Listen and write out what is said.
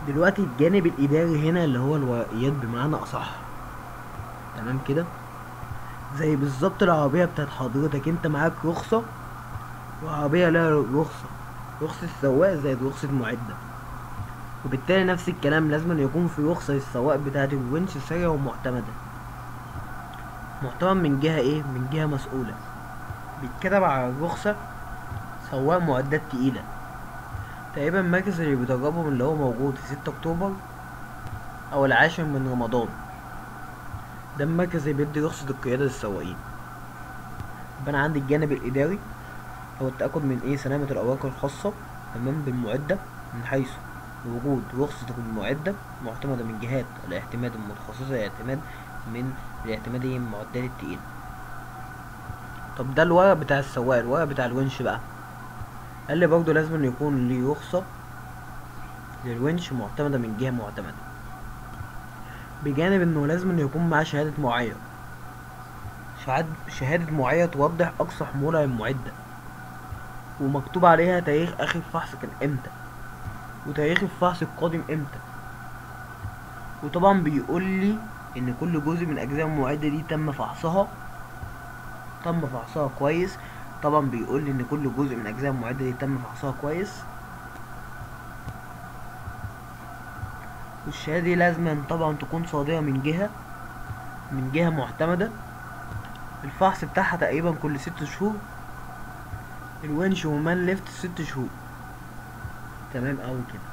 دلوقتي الجانب الاداري هنا اللي هو الورقيات بمعنى اصح. تمام كده. زي بالظبط العربية بتاعت حضرتك، انت معاك رخصة وعربية لها رخصة، رخصة سواق زائد رخصة معدة. وبالتالي نفس الكلام لازم يكون في رخصة للسواق بتاعت الونش سريع ومعتمدة. محترم من جهة ايه؟ من جهة مسؤولة. بيتكتب على الرخصة سواق معدات تقيلة. تقريبا المركز اللي بيدربهم اللي هو موجود في 6 أكتوبر أو العاشر من رمضان، ده المركز اللي بيدي رخصة القيادة للسواقين. يبقى أنا عندي الجانب الإداري هو التأكد من ايه؟ سلامة الأوراق الخاصة تمام بالمعدة، من حيث وجود رخصة المعدة معتمدة من جهات الاعتماد المتخصصة الاعتماد من الاعتماد المعدات التقيلة. طب ده الورق بتاع السواق. الورق بتاع الونش بقى قال لي برضه لازم يكون ليه رخصة للونش معتمدة من جهة معتمدة، بجانب انه لازم يكون معاه شهادة معايرة. شهادة معايرة توضح أقصى حمولة للمعدة، ومكتوب عليها تاريخ آخر فحص كان امتى، وتاريخ الفحص القادم امتى. وطبعا بيقول لي ان كل جزء من اجزاء المعدة دي تم فحصها كويس. طبعا بيقول لي ان كل جزء من اجزاء المعدة دي تم فحصها كويس. والشهادة دي لازم طبعا تكون صادرة من جهة معتمدة. الفحص بتاعها تقريبا كل 6 شهور. الونش ومان ليفت 6 شهور. تمام اوي كده.